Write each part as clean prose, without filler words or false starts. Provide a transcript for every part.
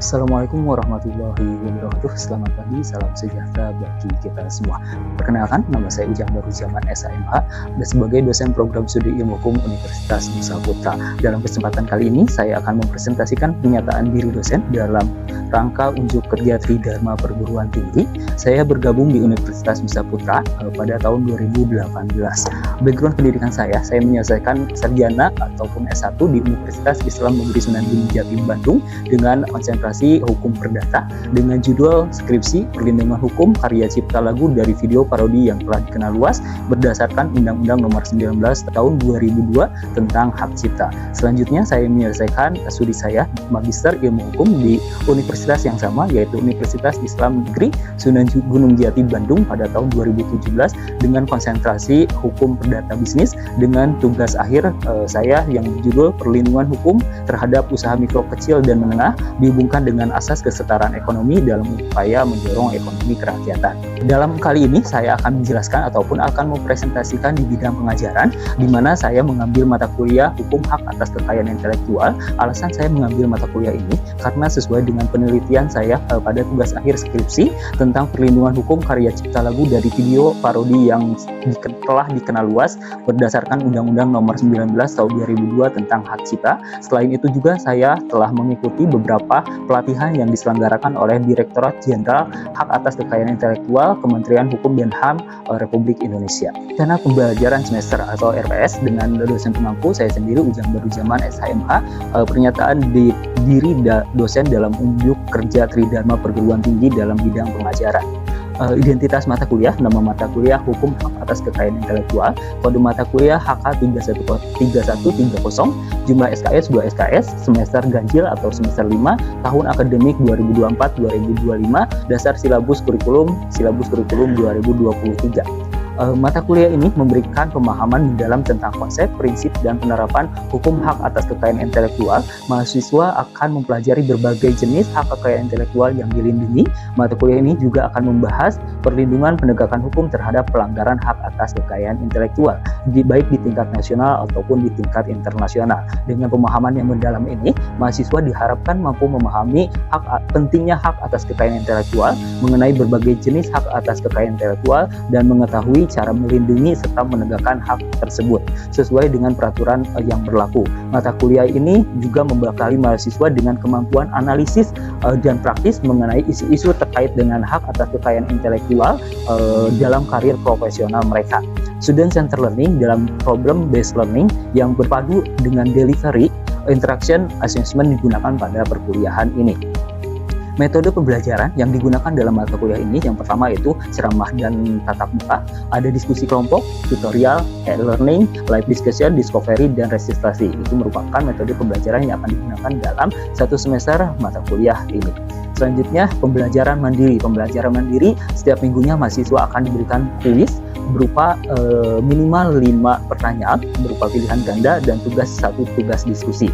Assalamualaikum warahmatullahi wabarakatuh. Selamat pagi, salam sejahtera bagi kita semua. Perkenalkan, nama saya Ujang Baruzaman SHMH dan sebagai dosen program studi ilmu hukum Universitas Nusa Putra. Dalam kesempatan kali ini, saya akan mempresentasikan pernyataan diri dosen dalam rangka unjuk kerja Tridharma Perguruan Tinggi. Saya bergabung di Universitas Nusa Putra pada tahun 2018. Background pendidikan saya menyelesaikan sarjana ataupun S1 di Universitas Islam Negeri Sunan Gunung Jati Bandung dengan konsentrasi hukum perdata dengan judul skripsi perlindungan hukum karya cipta lagu dari video parodi yang telah dikenal luas berdasarkan Undang-Undang Nomor 19 Tahun 2002 tentang hak cipta. Selanjutnya saya menyelesaikan studi saya Magister Ilmu Hukum di universitas yang sama, yaitu Universitas Islam Negeri Sunan Gunung Jati Bandung pada tahun 2017 dengan konsentrasi hukum perdata bisnis dengan tugas akhir saya yang berjudul perlindungan hukum terhadap usaha mikro kecil dan menengah dihubungkan dengan asas kesetaraan ekonomi dalam upaya mendorong ekonomi kerakyatan. Dalam kali ini saya akan menjelaskan ataupun akan mempresentasikan di bidang pengajaran, di mana saya mengambil mata kuliah hukum hak atas kekayaan intelektual. Alasan saya mengambil mata kuliah ini karena sesuai dengan penelitian saya pada tugas akhir skripsi tentang perlindungan hukum karya cipta lagu dari video parodi yang telah dikenal luas berdasarkan Undang-Undang Nomor 19 Tahun 2002 tentang hak cipta. Selain itu juga saya telah mengikuti beberapa pelatihan yang diselenggarakan oleh Direktorat Jenderal Hak Atas Kekayaan Intelektual Kementerian Hukum dan HAM Republik Indonesia. Karena pembelajaran semester atau RPS dengan dosen pemangku saya sendiri Ujang Baruzaman SHMH, pernyataan diri dosen dalam unjuk kerja Tridharma Perguruan Tinggi dalam bidang pengajaran. Identitas mata kuliah, nama mata kuliah hukum hak atas kekayaan intelektual, kode mata kuliah HK3130, jumlah SKS 2 SKS, semester ganjil atau semester 5, tahun akademik 2024-2025, dasar silabus kurikulum 2023. Mata kuliah ini memberikan pemahaman mendalam tentang konsep, prinsip, dan penerapan hukum hak atas kekayaan intelektual. Mahasiswa akan mempelajari berbagai jenis hak kekayaan intelektual yang dilindungi. Mata kuliah ini juga akan membahas perlindungan penegakan hukum terhadap pelanggaran hak atas kekayaan intelektual, baik di tingkat nasional ataupun di tingkat internasional. Dengan pemahaman yang mendalam ini, mahasiswa diharapkan mampu memahami pentingnya hak atas kekayaan intelektual, mengenai berbagai jenis hak atas kekayaan intelektual, dan mengetahui cara melindungi serta menegakkan hak tersebut sesuai dengan peraturan yang berlaku. Mata kuliah ini juga membekali mahasiswa dengan kemampuan analisis dan praktis mengenai isu-isu terkait dengan hak atas kekayaan intelektual dalam karir profesional mereka. Student Center Learning dalam problem based learning yang berpadu dengan delivery interaction assessment digunakan pada perkuliahan ini. Metode pembelajaran yang digunakan dalam mata kuliah ini yang pertama itu ceramah dan tatap muka, ada diskusi kelompok, tutorial, e-learning, live discussion, discovery, dan registrasi. Itu merupakan metode pembelajaran yang akan digunakan dalam satu semester mata kuliah ini. Selanjutnya, pembelajaran mandiri. Pembelajaran mandiri setiap minggunya mahasiswa akan diberikan kuis berupa minimal 5 pertanyaan berupa pilihan ganda dan satu tugas diskusi.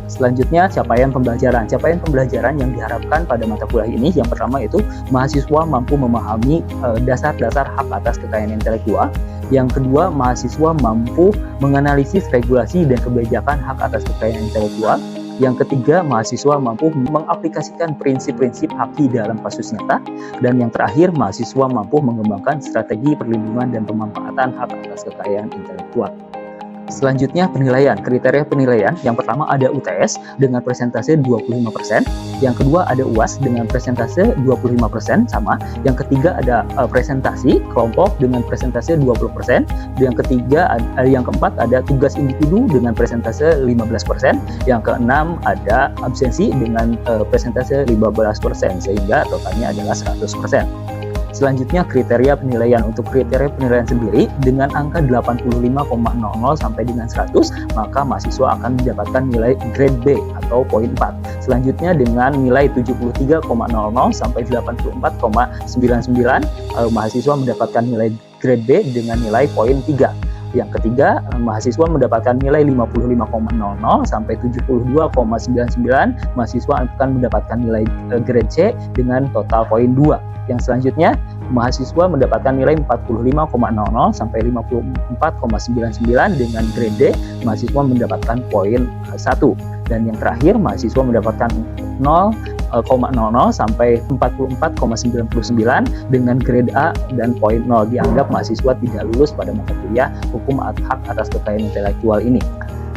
Selanjutnya, capaian pembelajaran. Capaian pembelajaran yang diharapkan pada mata kuliah ini yang pertama itu mahasiswa mampu memahami dasar-dasar hak atas kekayaan intelektual. Yang kedua, mahasiswa mampu menganalisis regulasi dan kebijakan hak atas kekayaan intelektual. Yang ketiga, mahasiswa mampu mengaplikasikan prinsip-prinsip haki dalam kasus nyata. Dan yang terakhir, mahasiswa mampu mengembangkan strategi perlindungan dan pemanfaatan hak atas kekayaan intelektual. Selanjutnya, penilaian. Kriteria penilaian yang pertama ada UTS dengan persentase 25%, yang kedua ada UAS dengan persentase 25% sama, yang ketiga ada presentasi kelompok dengan persentase 20%, yang keempat ada tugas individu dengan persentase 15%, yang keenam ada absensi dengan persentase 15%, sehingga totalnya adalah 100%. Selanjutnya, kriteria penilaian. Untuk kriteria penilaian sendiri dengan angka 85,00 sampai dengan 100, maka mahasiswa akan mendapatkan nilai grade B atau poin 4. Selanjutnya dengan nilai 73,00 sampai 84,99, mahasiswa mendapatkan nilai grade B dengan nilai poin 3. Yang ketiga, mahasiswa mendapatkan nilai 55,00 sampai 72,99, mahasiswa akan mendapatkan nilai grade C dengan total poin 2. Yang selanjutnya, mahasiswa mendapatkan nilai 45,00 sampai 54,99 dengan grade D, mahasiswa mendapatkan poin 1. Dan yang terakhir, mahasiswa mendapatkan 0 sampai 44,99 dengan grade A dan poin 0, dianggap mahasiswa tidak lulus pada mata kuliah hukum hak atas kekayaan intelektual ini.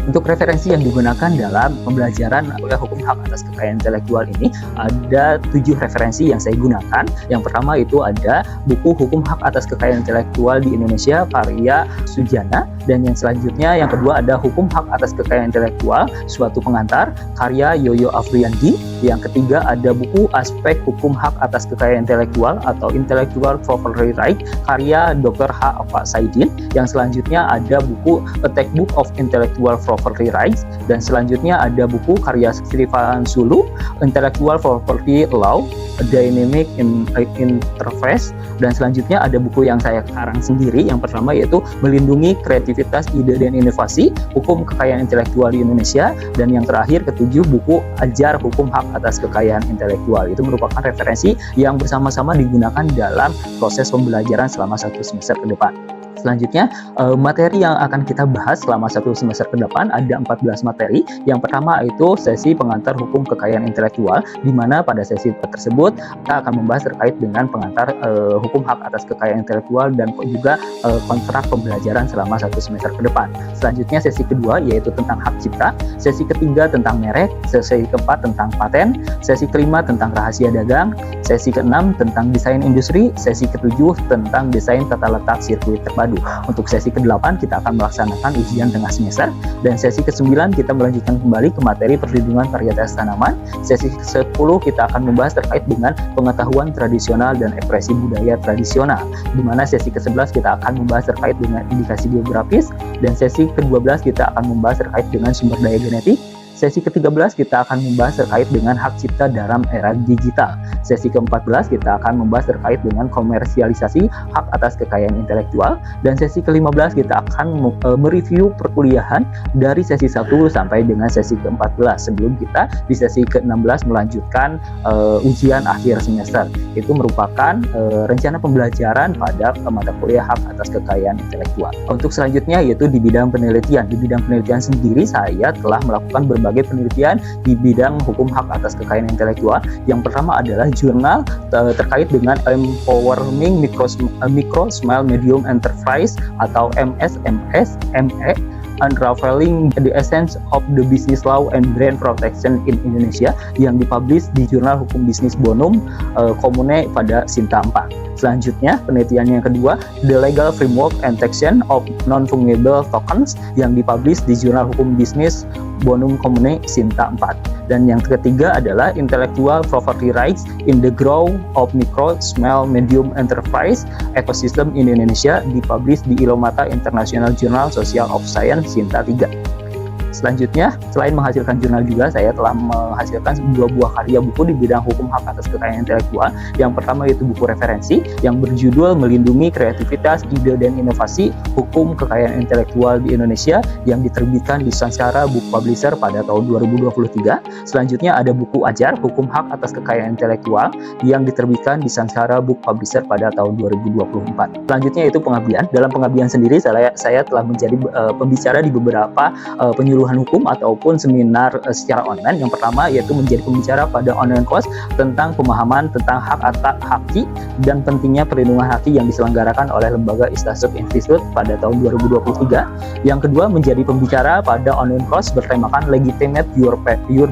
Untuk referensi yang digunakan dalam pembelajaran kuliah hukum hak atas kekayaan intelektual ini ada 7 referensi yang saya gunakan. Yang pertama itu ada buku Hukum Hak Atas Kekayaan Intelektual di Indonesia karya Sujana, dan yang selanjutnya yang kedua ada Hukum Hak Atas Kekayaan Intelektual Suatu Pengantar karya Yoyo Afriandi. Yang ketiga ada buku Aspek Hukum Hak Atas Kekayaan Intelektual atau Intellectual Property Right karya Dr. H. Ava Saidin. Yang selanjutnya ada buku A Textbook of Intellectual Property Rights, dan selanjutnya ada buku karya Srifan Sulu Intellectual Property Law A Dynamic Interface, dan selanjutnya ada buku yang saya karang sendiri. Yang pertama yaitu Melindungi Kreativitas Ide dan Inovasi Hukum Kekayaan Intelektual di Indonesia, dan yang terakhir ketujuh buku Ajar Hukum Hak Atas Kekayaan Intelektual. Itu merupakan referensi yang bersama-sama digunakan dalam proses pembelajaran selama 1 semester ke depan. Selanjutnya, materi yang akan kita bahas selama 1 semester ke depan ada 14 materi. Yang pertama itu sesi pengantar hukum kekayaan intelektual, di mana pada sesi tersebut kita akan membahas terkait dengan pengantar hukum hak atas kekayaan intelektual dan juga kontrak pembelajaran selama 1 semester ke depan. Selanjutnya sesi kedua yaitu tentang hak cipta, sesi ketiga tentang merek, sesi keempat tentang paten, sesi kelima tentang rahasia dagang, sesi keenam tentang desain industri, sesi ketujuh tentang desain tata letak sirkuit terpadu. Untuk sesi ke-8 kita akan melaksanakan ujian tengah semester, dan sesi ke-9 kita melanjutkan kembali ke materi perlindungan varietas tanaman. Sesi ke-10 kita akan membahas terkait dengan pengetahuan tradisional dan ekspresi budaya tradisional, di mana sesi ke-11 kita akan membahas terkait dengan indikasi geografis, dan sesi ke-12 kita akan membahas terkait dengan sumber daya genetik. Sesi ke-13 kita akan membahas terkait dengan hak cipta dalam era digital. Sesi ke-14 kita akan membahas terkait dengan komersialisasi hak atas kekayaan intelektual. Dan sesi ke-15 kita akan mereview perkuliahan dari sesi 1 sampai dengan sesi ke-14, sebelum kita di sesi ke-16 melanjutkan ujian akhir semester. Itu merupakan rencana pembelajaran pada mata kuliah hak atas kekayaan intelektual. Untuk selanjutnya yaitu di bidang penelitian. Di bidang penelitian sendiri saya telah melakukan berbagai penelitian di bidang hukum hak atas kekayaan intelektual. Yang pertama adalah jurnal terkait dengan Empowering Micro Small Medium Enterprise atau MSME, Unraveling the Essence of the Business Law and Brand Protection in Indonesia, yang dipublish di Jurnal Hukum Bisnis Bonum Komune pada Sinta 4. Selanjutnya, penelitian yang kedua, The Legal Framework and Taxation of Non-Fungible Tokens, yang dipublish di Jurnal Hukum Bisnis Bonum Komune Sinta 4. Dan yang ketiga adalah Intellectual Property Rights in the Growth of Micro, Small, Medium Enterprise Ecosystem in Indonesia, dipublish di Ilomata International Journal Social of Science Sinta 3. Selanjutnya, selain menghasilkan jurnal juga, saya telah menghasilkan 2 buah karya buku di bidang hukum hak atas kekayaan intelektual. Yang pertama yaitu buku referensi yang berjudul Melindungi Kreativitas, Ide dan Inovasi Hukum Kekayaan Intelektual di Indonesia, yang diterbitkan di Sansara Book Publisher pada tahun 2023. Selanjutnya ada buku Ajar Hukum Hak Atas Kekayaan Intelektual yang diterbitkan di Sansara Book Publisher pada tahun 2024. Selanjutnya itu pengabdian. Dalam pengabdian sendiri saya telah menjadi pembicara di beberapa penyuluhan hukum ataupun seminar secara online. Yang pertama yaitu menjadi pembicara pada online course tentang pemahaman tentang hak atas haki dan pentingnya perlindungan haki yang diselenggarakan oleh Lembaga Istatsub Institute pada tahun 2023. Yang kedua menjadi pembicara pada online course bertemakan Legitimate Your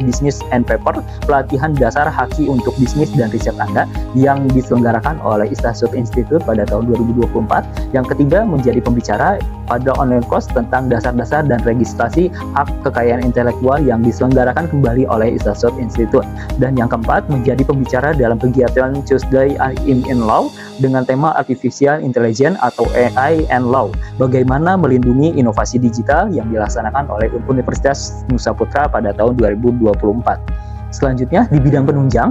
Business and Paper, pelatihan dasar haki untuk bisnis dan riset Anda, yang diselenggarakan oleh Istatsub Institute pada tahun 2024. Yang ketiga menjadi pembicara pada online course tentang dasar-dasar dan registrasi hak kekayaan intelektual yang diselenggarakan kembali oleh Istatsub Institute. Dan yang keempat menjadi pembicara dalam kegiatan Tuesday in Law dengan tema Artificial Intelligence atau AI and Law, bagaimana melindungi inovasi digital, yang dilaksanakan oleh Universitas Nusa Putra pada tahun 2024. Selanjutnya di bidang penunjang,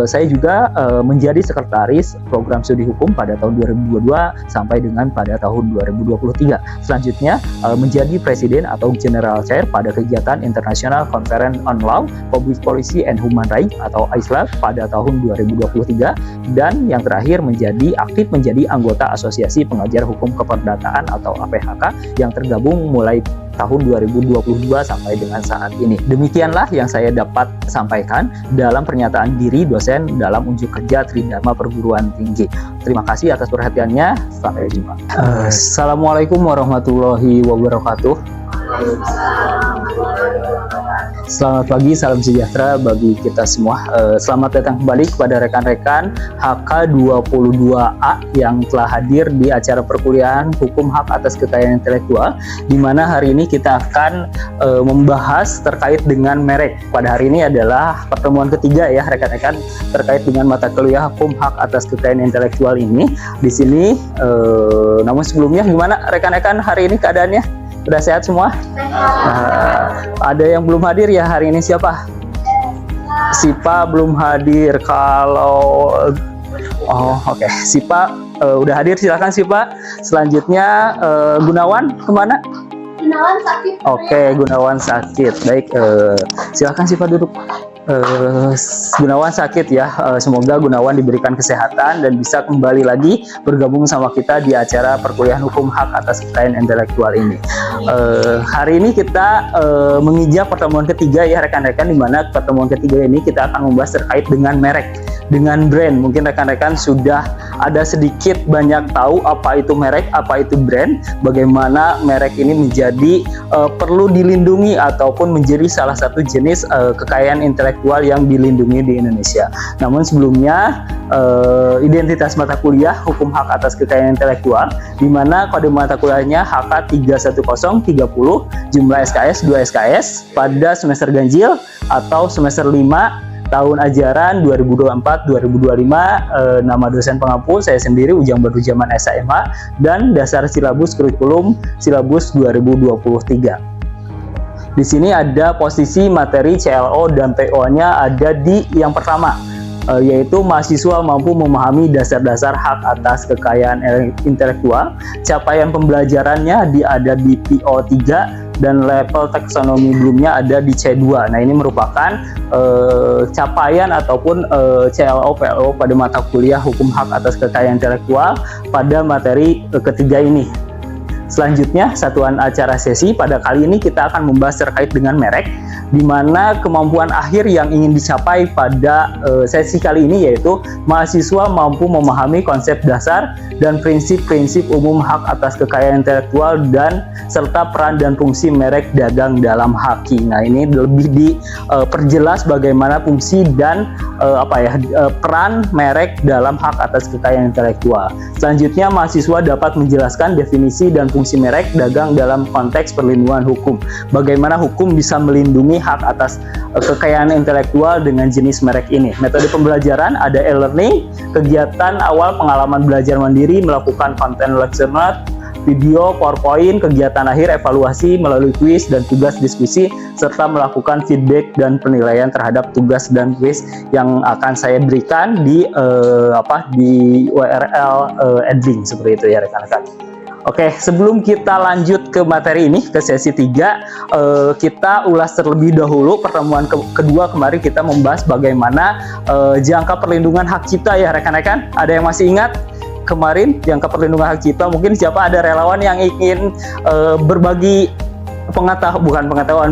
saya juga menjadi sekretaris program studi hukum pada tahun 2022 sampai dengan pada tahun 2023. Selanjutnya menjadi presiden atau general chair pada kegiatan International Conference on Law, Public Policy and Human Rights atau ICLAP pada tahun 2023. Dan yang terakhir aktif menjadi anggota Asosiasi Pengajar Hukum Keperdataan atau APHK yang tergabung mulai tahun 2022 sampai dengan saat ini. Demikianlah yang saya dapat sampaikan dalam pernyataan diri dosen dalam unjuk kerja Tridharma Perguruan Tinggi. Terima kasih atas perhatiannya. Sampai jumpa. Assalamualaikum warahmatullahi wabarakatuh. Selamat pagi, salam sejahtera bagi kita semua. Selamat datang kembali kepada rekan-rekan HK22A yang telah hadir di acara perkuliahan Hukum Hak Atas Kekayaan Intelektual, di mana hari ini kita akan membahas terkait dengan merek. Pada hari ini adalah pertemuan ketiga ya rekan-rekan terkait dengan mata kuliah Hukum Hak Atas Kekayaan Intelektual ini. Di sini, namun sebelumnya gimana rekan-rekan hari ini keadaannya? Sudah sehat semua? Ada yang belum hadir ya hari ini, siapa? Sipa belum hadir. Kalau oke. Sipa udah hadir, silakan Sipa. Selanjutnya Gunawan kemana? Gunawan sakit. Oke, Gunawan sakit. Baik, silakan Sipa duduk. Gunawan sakit ya, semoga Gunawan diberikan kesehatan dan bisa kembali lagi bergabung sama kita di acara perkuliahan Hukum Hak Atas Kekayaan Intelektual ini. Hari ini kita menginjak pertemuan ketiga ya rekan-rekan, di mana pertemuan ketiga ini kita akan membahas terkait dengan merek, dengan brand. Mungkin rekan-rekan sudah ada sedikit banyak tahu apa itu merek, apa itu brand, bagaimana merek ini menjadi perlu dilindungi ataupun menjadi salah satu jenis kekayaan intelektual yang dilindungi di Indonesia. Namun sebelumnya identitas mata kuliah Hukum Hak Atas Kekayaan Intelektual, di mana kode mata kuliahnya HK 31030, jumlah SKS 2 SKS pada semester ganjil atau semester 5 tahun ajaran 2024-2025. Nama dosen pengampu saya sendiri Ujang Baruzaman SAMH, dan dasar silabus kurikulum silabus 2023. Di sini ada posisi materi CLO dan PO-nya ada di yang pertama, yaitu mahasiswa mampu memahami dasar-dasar hak atas kekayaan intelektual. Capaian pembelajarannya ada di PO 3 dan level taksonomi belumnya ada di C2. Nah, ini merupakan capaian ataupun CLO PO pada mata kuliah Hukum Hak Atas Kekayaan Intelektual pada materi ketiga ini. Selanjutnya, satuan acara sesi pada kali ini kita akan membahas terkait dengan merek, di mana kemampuan akhir yang ingin dicapai pada sesi kali ini yaitu mahasiswa mampu memahami konsep dasar dan prinsip-prinsip umum hak atas kekayaan intelektual dan serta peran dan fungsi merek dagang dalam haki. Nah, ini lebih diperjelas bagaimana fungsi dan peran merek dalam hak atas kekayaan intelektual. Selanjutnya, mahasiswa dapat menjelaskan definisi dan fungsi merek dagang dalam konteks perlindungan hukum. Bagaimana hukum bisa melindungi hak atas kekayaan intelektual dengan jenis merek ini. Metode pembelajaran ada e-learning, kegiatan awal pengalaman belajar mandiri, melakukan konten lecture note, video, PowerPoint, kegiatan akhir evaluasi melalui kuis dan tugas diskusi, serta melakukan feedback dan penilaian terhadap tugas dan kuis yang akan saya berikan di URL Edlink seperti itu ya rekan-rekan. Oke, sebelum kita lanjut ke materi ini, ke sesi 3, kita ulas terlebih dahulu pertemuan kedua. Kemarin kita membahas bagaimana jangka perlindungan hak cipta ya rekan-rekan. Ada yang masih ingat? Kemarin jangka perlindungan hak cipta, mungkin siapa ada relawan yang ingin berbagi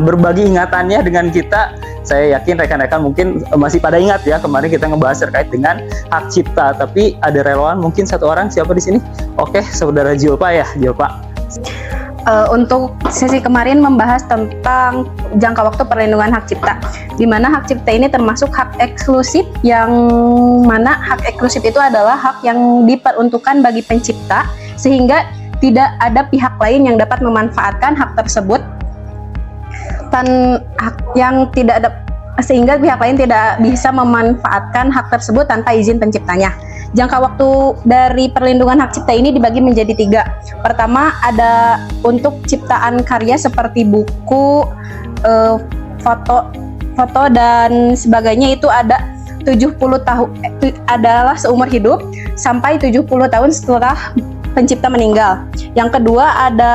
berbagi ingatannya dengan kita. Saya yakin rekan-rekan mungkin masih pada ingat ya, kemarin kita ngebahas terkait dengan hak cipta, tapi ada relawan mungkin satu orang, siapa di sini? Oke, saudara Julpa ya, Julpa. Untuk sesi kemarin membahas tentang jangka waktu perlindungan hak cipta, di mana hak cipta ini termasuk hak eksklusif, yang mana hak eksklusif itu adalah hak yang diperuntukkan bagi pencipta, sehingga tidak ada pihak lain yang dapat memanfaatkan hak tersebut, sehingga pihak lain tidak bisa memanfaatkan hak tersebut tanpa izin penciptanya. Jangka waktu dari perlindungan hak cipta ini dibagi menjadi 3. Pertama, ada untuk ciptaan karya seperti buku, foto dan sebagainya, itu ada 70 tahun, adalah seumur hidup sampai 70 tahun setelah pencipta meninggal. Yang kedua, ada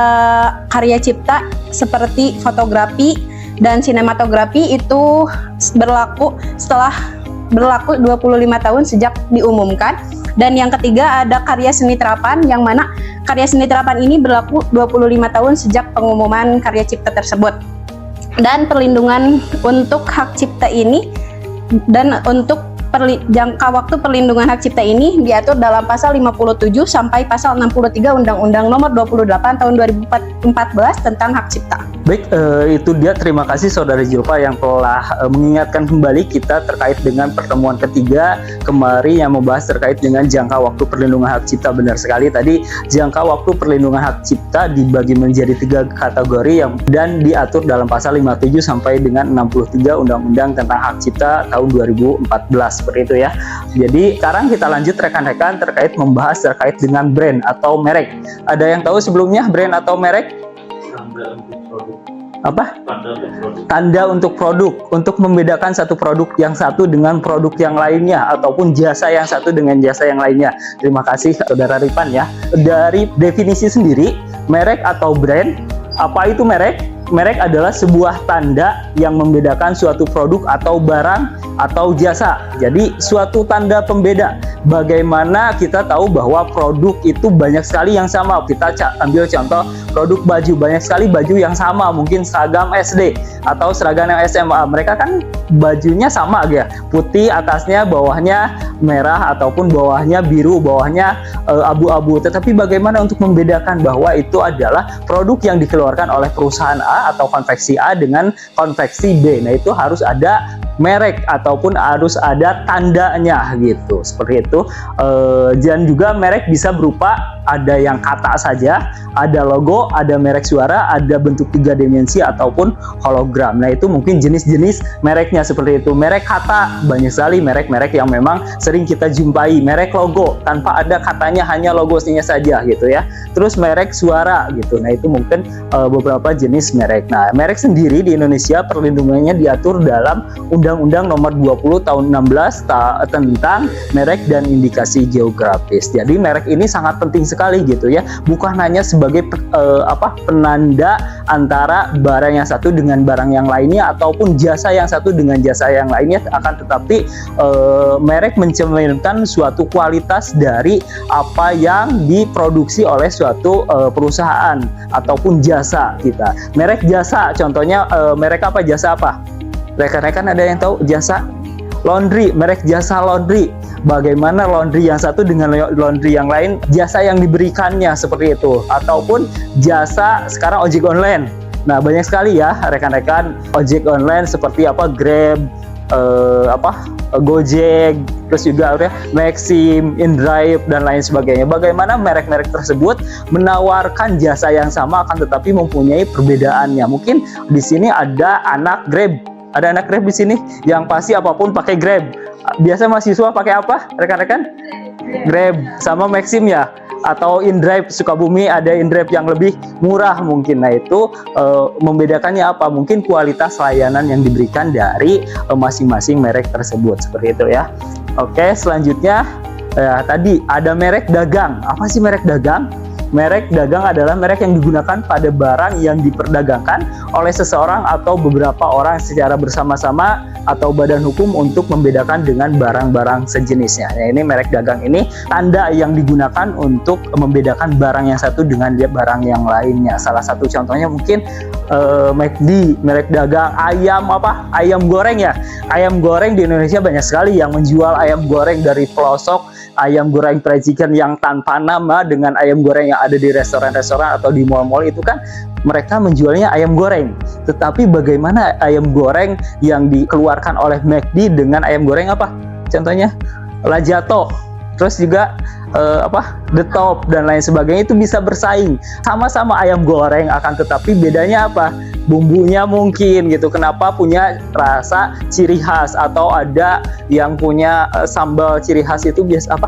karya cipta seperti fotografi dan sinematografi, itu berlaku 25 tahun sejak diumumkan. Dan yang ketiga ada karya seni terapan, yang mana karya seni terapan ini berlaku 25 tahun sejak pengumuman karya cipta tersebut. Dan perlindungan untuk hak cipta ini dan untuk jangka waktu perlindungan hak cipta ini diatur dalam pasal 57 sampai pasal 63 Undang-Undang Nomor 28 Tahun 2014 tentang hak cipta. Baik, itu dia. Terima kasih Saudara Zulfa yang telah mengingatkan kembali kita terkait dengan pertemuan ketiga kemarin yang membahas terkait dengan jangka waktu perlindungan hak cipta. Benar sekali, tadi jangka waktu perlindungan hak cipta dibagi menjadi 3 kategori dan diatur dalam pasal 57 sampai dengan 63 Undang-Undang tentang hak cipta tahun 2014, seperti itu ya. Jadi sekarang kita lanjut rekan-rekan terkait membahas terkait dengan brand atau merek. Ada yang tahu sebelumnya brand atau merek? Apa? Tanda untuk produk, untuk membedakan satu produk yang satu dengan produk yang lainnya ataupun jasa yang satu dengan jasa yang lainnya. Terima kasih Saudara Ripan ya. Dari definisi sendiri, merek atau brand, apa itu merek? Merek adalah sebuah tanda yang membedakan suatu produk atau barang atau jasa. Jadi suatu tanda pembeda. Bagaimana kita tahu bahwa produk itu banyak sekali yang sama. Kita ambil contoh produk baju, banyak sekali baju yang sama, mungkin seragam SD atau seragam yang SMA. Mereka kan bajunya sama ya, putih atasnya, bawahnya merah ataupun bawahnya biru, bawahnya abu-abu. Tetapi bagaimana untuk membedakan bahwa itu adalah produk yang dikeluarkan oleh perusahaan A atau konveksi A dengan konveksi B? Nah, itu harus ada merek ataupun harus ada tandanya gitu, seperti itu. Dan juga merek bisa berupa ada yang kata saja, ada logo, ada merek suara, ada bentuk 3 dimensi ataupun hologram. Nah, itu mungkin jenis-jenis mereknya seperti itu. Merek kata, banyak sekali merek-merek yang memang sering kita jumpai. Merek logo tanpa ada katanya, hanya logonya saja gitu ya. Terus merek suara gitu. Nah, itu mungkin beberapa jenis merek. Nah, merek sendiri di Indonesia perlindungannya diatur dalam Undang-Undang Nomor 20 Tahun 16 tentang merek dan indikasi geografis. Jadi merek ini sangat penting sekali gitu ya. Bukan hanya sebagai penanda antara barang yang satu dengan barang yang lainnya ataupun jasa yang satu dengan jasa yang lainnya, akan tetapi merek mencerminkan suatu kualitas dari apa yang diproduksi oleh suatu perusahaan ataupun jasa kita. Merek jasa, contohnya merek apa, jasa apa? Rekan-rekan ada yang tahu jasa? Laundry, merek jasa laundry. Bagaimana laundry yang satu dengan laundry yang lain, jasa yang diberikannya seperti itu. Ataupun jasa sekarang ojek online. Nah, banyak sekali ya rekan-rekan ojek online seperti apa, Grab, Gojek, terus juga Maxim, InDrive dan lain sebagainya. Bagaimana merek-merek tersebut menawarkan jasa yang sama akan tetapi mempunyai perbedaannya. Mungkin di sini ada anak Grab. Ada anak Grab di sini yang pasti apapun pakai Grab. Biasa mahasiswa pakai apa, rekan-rekan? Grab sama Maxim ya. Atau InDrive, Sukabumi ada InDrive yang lebih murah mungkin. Nah, itu membedakannya apa? Mungkin kualitas layanan yang diberikan dari masing-masing merek tersebut, seperti itu ya. Oke, selanjutnya tadi ada merek dagang. Apa sih merek dagang? Merek dagang adalah merek yang digunakan pada barang yang diperdagangkan oleh seseorang atau beberapa orang secara bersama-sama atau badan hukum untuk membedakan dengan barang-barang sejenisnya. Nah, ini merek dagang ini tanda yang digunakan untuk membedakan barang yang satu dengan barang yang lainnya. Salah satu contohnya mungkin McD, merek dagang ayam ayam goreng ya. Ayam goreng di Indonesia banyak sekali yang menjual ayam goreng dari pelosok, ayam goreng fried chicken yang tanpa nama dengan ayam goreng yang ada di restoran-restoran atau di mal-mal. Itu kan mereka menjualnya ayam goreng. Tetapi bagaimana ayam goreng yang dikeluarkan oleh McD dengan ayam goreng apa? Contohnya Lajato, terus juga The Top dan lain sebagainya, itu bisa bersaing. Sama-sama ayam goreng, akan tetapi bedanya apa? Bumbunya mungkin gitu. Kenapa punya rasa ciri khas, atau ada yang punya sambal ciri khas itu biasa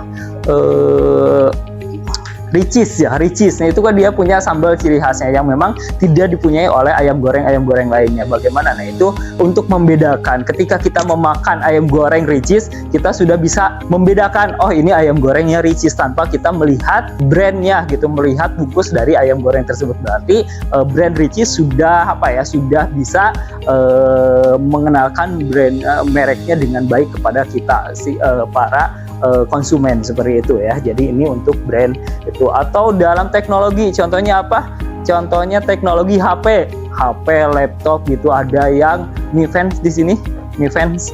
Ricis ya, Ricis. Nah, itu kan dia punya sambal ciri khasnya yang memang tidak dipunyai oleh ayam goreng lainnya. Bagaimana? Nah, itu untuk membedakan. Ketika kita memakan ayam goreng Ricis, kita sudah bisa membedakan, oh ini ayam gorengnya Ricis, tanpa kita melihat brandnya gitu, melihat bungkus dari ayam goreng tersebut. Berarti brand Ricis sudah sudah bisa mengenalkan brand mereknya dengan baik kepada kita para konsumen seperti itu ya. Jadi ini untuk brand itu. Atau dalam teknologi, contohnya apa? Contohnya teknologi HP, laptop gitu, ada yang Mi Fans di sini, Mi Fans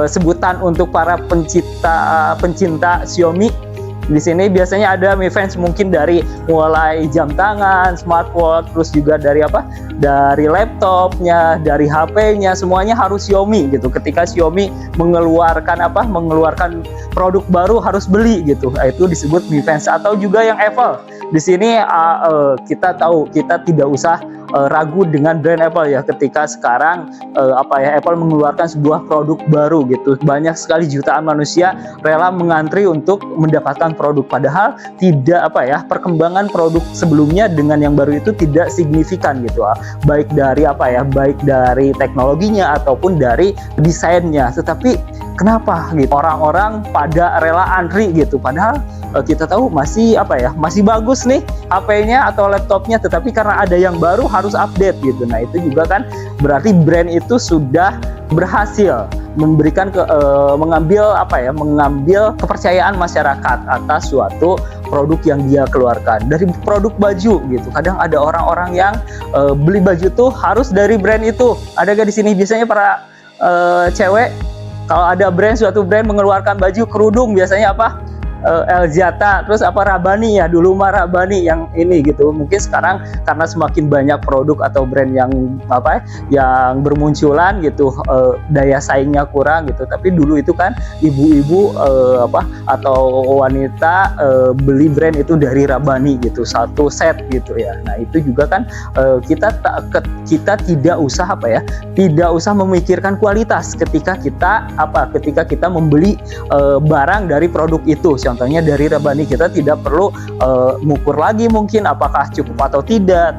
sebutan untuk para pencinta Xiaomi. Di sini biasanya ada Mi Fans mungkin dari mulai jam tangan, smartwatch, terus juga dari apa? Dari laptopnya, dari HP-nya, semuanya harus Xiaomi gitu. Ketika Xiaomi mengeluarkan mengeluarkan produk baru harus beli gitu. Nah, itu disebut Mi Fans. Atau juga yang Apple. Di sini kita tahu, kita tidak usah ragu dengan brand Apple ya, ketika sekarang Apple mengeluarkan sebuah produk baru gitu, banyak sekali jutaan manusia rela mengantri untuk mendapatkan produk, padahal tidak perkembangan produk sebelumnya dengan yang baru itu tidak signifikan gitu, baik dari baik dari teknologinya ataupun dari desainnya. Tetapi kenapa gitu orang-orang pada rela antri gitu, padahal kita tahu masih bagus nih HP-nya atau laptopnya, tetapi karena ada yang baru harus update gitu. Nah, itu juga kan berarti brand itu sudah berhasil memberikan mengambil kepercayaan masyarakat atas suatu produk yang dia keluarkan. Dari produk baju gitu, kadang ada orang-orang yang beli baju tuh harus dari brand itu. Ada gak di sini biasanya para cewek, kalau ada suatu brand mengeluarkan baju kerudung, biasanya Elzata, terus Rabani ya, dulu mah Rabani yang ini gitu. Mungkin sekarang karena semakin banyak produk atau brand yang yang bermunculan gitu, daya saingnya kurang gitu. Tapi dulu itu kan ibu-ibu atau wanita beli brand itu dari Rabani gitu, satu set gitu ya. Nah, itu juga kan kita tidak usah tidak usah memikirkan kualitas ketika kita membeli barang dari produk itu. Contohnya dari Rabani, kita tidak perlu mengukur lagi mungkin apakah cukup atau tidak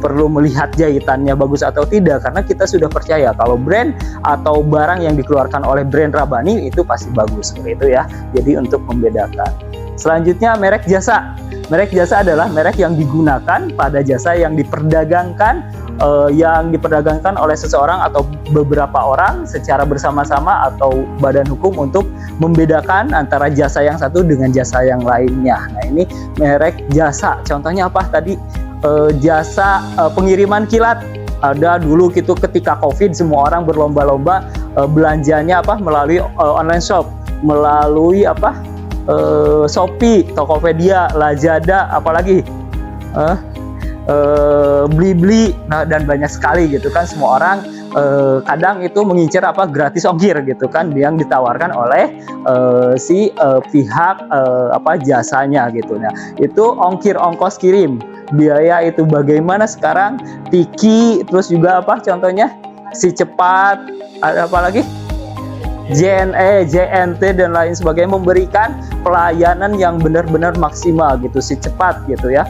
perlu melihat jahitannya bagus atau tidak, karena kita sudah percaya kalau brand atau barang yang dikeluarkan oleh brand Rabani itu pasti bagus, seperti itu ya. Jadi untuk membedakan. Selanjutnya merek jasa. Merek jasa adalah merek yang digunakan pada jasa yang diperdagangkan oleh seseorang atau beberapa orang secara bersama-sama atau badan hukum untuk membedakan antara jasa yang satu dengan jasa yang lainnya. Nah, ini merek jasa. Contohnya apa tadi? Jasa pengiriman kilat. Ada dulu gitu ketika Covid, semua orang berlomba-lomba belanjanya melalui online shop, melalui Shopee, Tokopedia, Lazada, apalagi Blibli, dan banyak sekali gitu kan. Semua orang kadang itu mengincar gratis ongkir gitu kan, yang ditawarkan oleh pihak jasanya gitu. Nah, itu ongkos kirim, biaya itu bagaimana sekarang, Tiki, terus juga contohnya Si Cepat, ada apa lagi, JNE, JNT dan lain sebagainya, memberikan pelayanan yang benar-benar maksimal gitu. Si Cepat gitu ya,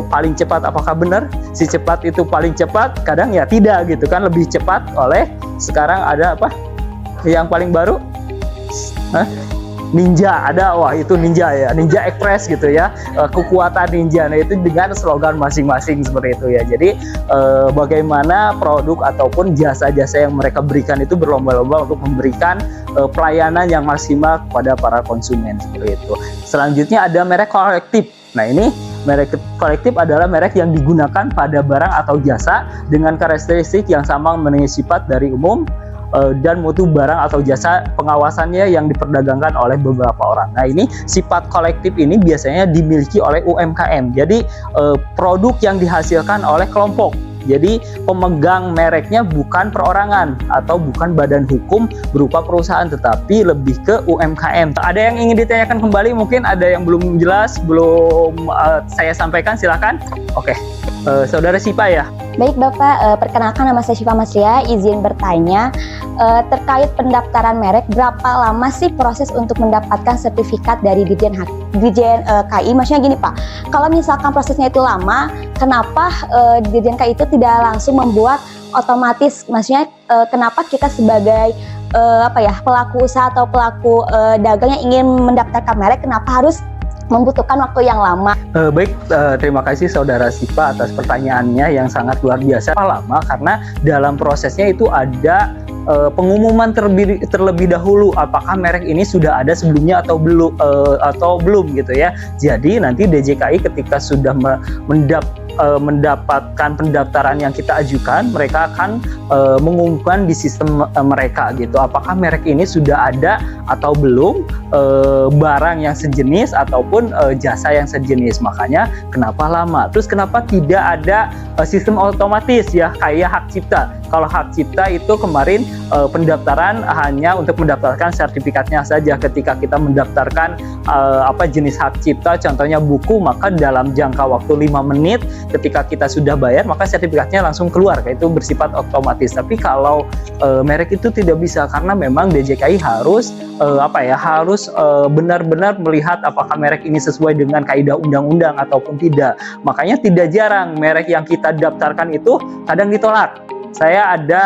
paling cepat. Apakah benar Si Cepat itu paling cepat? Kadang ya tidak gitu kan, lebih cepat oleh sekarang ada yang paling baru, Ninja ada, wah itu Ninja ya, Ninja Express gitu ya, kekuatan ninja. Nah, itu dengan slogan masing-masing seperti itu ya. Jadi bagaimana produk ataupun jasa-jasa yang mereka berikan itu berlomba-lomba untuk memberikan pelayanan yang maksimal kepada para konsumen seperti itu. Selanjutnya ada merek kolektif. Nah, ini merek kolektif adalah merek yang digunakan pada barang atau jasa dengan karakteristik yang sama dengan sifat dari umum dan mutu barang atau jasa pengawasannya yang diperdagangkan oleh beberapa orang. Nah, ini sifat kolektif ini biasanya dimiliki oleh UMKM. Jadi produk yang dihasilkan oleh kelompok. Jadi pemegang mereknya bukan perorangan atau bukan badan hukum berupa perusahaan, tetapi lebih ke UMKM. Ada yang ingin ditanyakan kembali? Mungkin ada yang belum jelas, belum saya sampaikan, silakan. Oke, Saudara Sipa ya. Baik Bapak, perkenalkan nama saya Syifa Masria, izin bertanya terkait pendaftaran merek, berapa lama sih proses untuk mendapatkan sertifikat dari Dirjen KI? Maksudnya gini Pak, kalau misalkan prosesnya itu lama, kenapa Dirjen KI itu tidak langsung membuat otomatis? Maksudnya kenapa kita sebagai pelaku usaha atau pelaku dagang yang ingin mendaftarkan merek, kenapa harus membutuhkan waktu yang lama? Baik, terima kasih Saudara Sipa atas pertanyaannya yang sangat luar biasa. Lama karena dalam prosesnya itu ada pengumuman terlebih dahulu apakah merek ini sudah ada sebelumnya atau belum gitu ya. Jadi nanti DJKI ketika sudah mendapatkan pendaftaran yang kita ajukan, mereka akan mengumumkan di sistem mereka gitu, apakah merek ini sudah ada atau belum, barang yang sejenis ataupun jasa yang sejenis. Makanya kenapa lama, terus kenapa tidak ada sistem otomatis ya kayak hak cipta. Kalau hak cipta itu kemarin pendaftaran hanya untuk mendaftarkan sertifikatnya saja. Ketika kita mendaftarkan jenis hak cipta, contohnya buku, maka dalam jangka waktu 5 menit ketika kita sudah bayar, maka sertifikatnya langsung keluar, kayak itu bersifat otomatis. Tapi kalau merek itu tidak bisa, karena memang DJKI harus benar-benar melihat apakah merek ini sesuai dengan kaidah undang-undang ataupun tidak. Makanya tidak jarang merek yang kita daftarkan itu kadang ditolak. Saya ada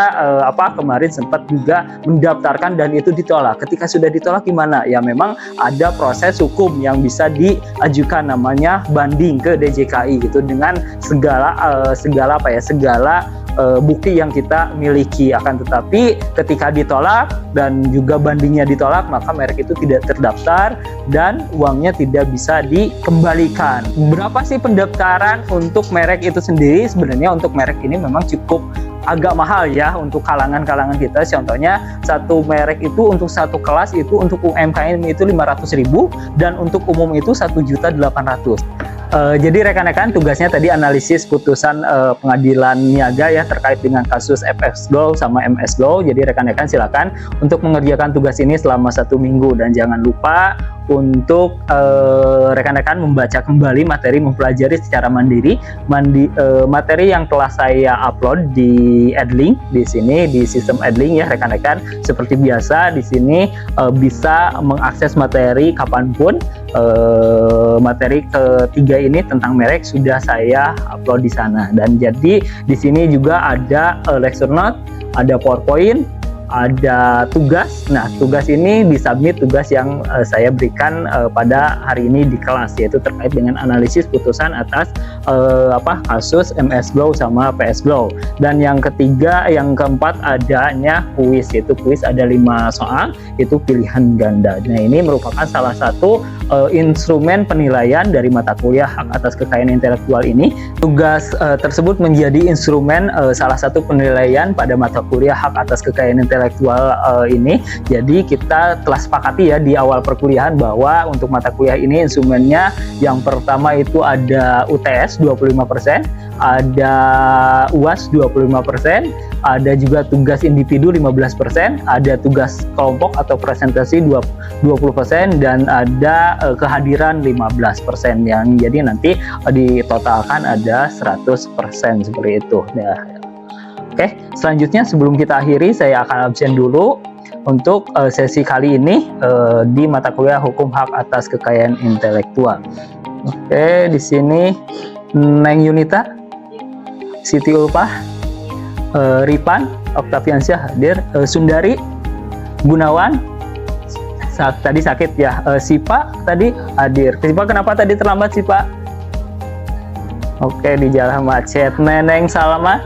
kemarin sempat juga mendaftarkan dan itu ditolak. Ketika sudah ditolak gimana? Ya memang ada proses hukum yang bisa diajukan, namanya banding ke DJKI gitu, dengan segala bukti yang kita miliki. Akan tetapi ketika ditolak dan juga bandingnya ditolak, maka merek itu tidak terdaftar dan uangnya tidak bisa dikembalikan. Berapa sih pendaftaran untuk merek itu sendiri? Sebenarnya untuk merek ini memang cukup agak mahal ya untuk kalangan-kalangan kita. Contohnya satu merek itu untuk satu kelas itu untuk UMKM itu 500.000 dan untuk umum itu 1.800.000. Jadi rekan-rekan tugasnya tadi analisis putusan pengadilan niaga ya terkait dengan kasus FX Glow sama MS Glow. Jadi rekan-rekan silakan untuk mengerjakan tugas ini selama 1 minggu dan jangan lupa untuk rekan-rekan membaca kembali materi, mempelajari secara mandiri materi yang telah saya upload di Edlink di sini, di sistem Edlink ya rekan-rekan. Seperti biasa di sini bisa mengakses materi kapanpun. Materi ketiga ini tentang merek sudah saya upload di sana, dan jadi di sini juga ada lecture note, ada PowerPoint, ada tugas. Nah, tugas ini disubmit, tugas yang saya berikan pada hari ini di kelas, yaitu terkait dengan analisis putusan atas kasus MS Glow sama PS Glow. Dan yang keempat adanya kuis, yaitu kuis ada 5 soal, itu pilihan ganda. Nah, ini merupakan salah satu instrumen penilaian dari mata kuliah hak atas kekayaan intelektual ini. Tugas tersebut menjadi instrumen salah satu penilaian pada mata kuliah hak atas kekayaan intelektual ini. Jadi kita telah sepakati ya di awal perkuliahan bahwa untuk mata kuliah ini instrumennya yang pertama itu ada UTS 25%, ada UAS 25%, ada juga tugas individu 15%, ada tugas kelompok atau presentasi 20%, dan ada kehadiran 15%, yang jadi nanti ditotalkan ada 100% seperti itu. Nah, oke, selanjutnya sebelum kita akhiri, saya akan absen dulu untuk sesi kali ini di mata kuliah Hukum Hak Atas Kekayaan Intelektual. Oke, di sini Neng Yunita, Siti Ulpah, Ripan, Oktaviansyah hadir, Sundari, Gunawan, tadi sakit ya, Sipa tadi hadir. Sipa kenapa tadi terlambat Sipa? Oke, di jalan macet. Neneng Salama.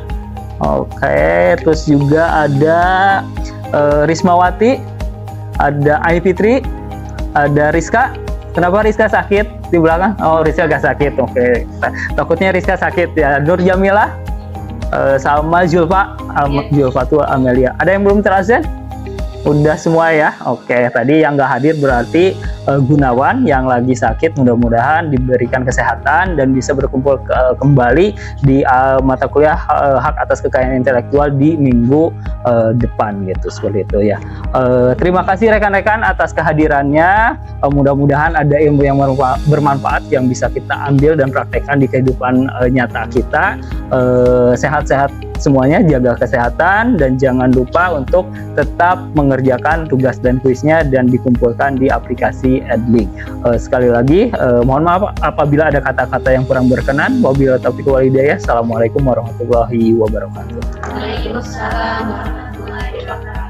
Oke, terus juga ada Rismawati, ada Ai Fitri, ada Rizka. Kenapa Rizka sakit di belakang? Oh, Rizka gak sakit. Oke, takutnya Rizka sakit ya. Nur Jamila, sama Julfa, Julfatul Amelia. Ada yang belum terabsen? Udah semua ya. Oke, tadi yang nggak hadir berarti Gunawan yang lagi sakit, mudah-mudahan diberikan kesehatan dan bisa berkumpul kembali di mata kuliah hak atas kekayaan intelektual di minggu depan gitu, seperti itu ya. Terima kasih rekan-rekan atas kehadirannya. Mudah-mudahan ada ilmu yang bermanfaat yang bisa kita ambil dan praktekkan di kehidupan nyata kita. Sehat-sehat semuanya, jaga kesehatan, dan jangan lupa untuk tetap mengerjakan tugas dan kuisnya dan dikumpulkan di aplikasi Edlink. Sekali lagi, mohon maaf apabila ada kata-kata yang kurang berkenan. Wabillahi taufiq wal hidayah. Assalamualaikum warahmatullahi wabarakatuh. Waalaikumsalam warahmatullahi wabarakatuh.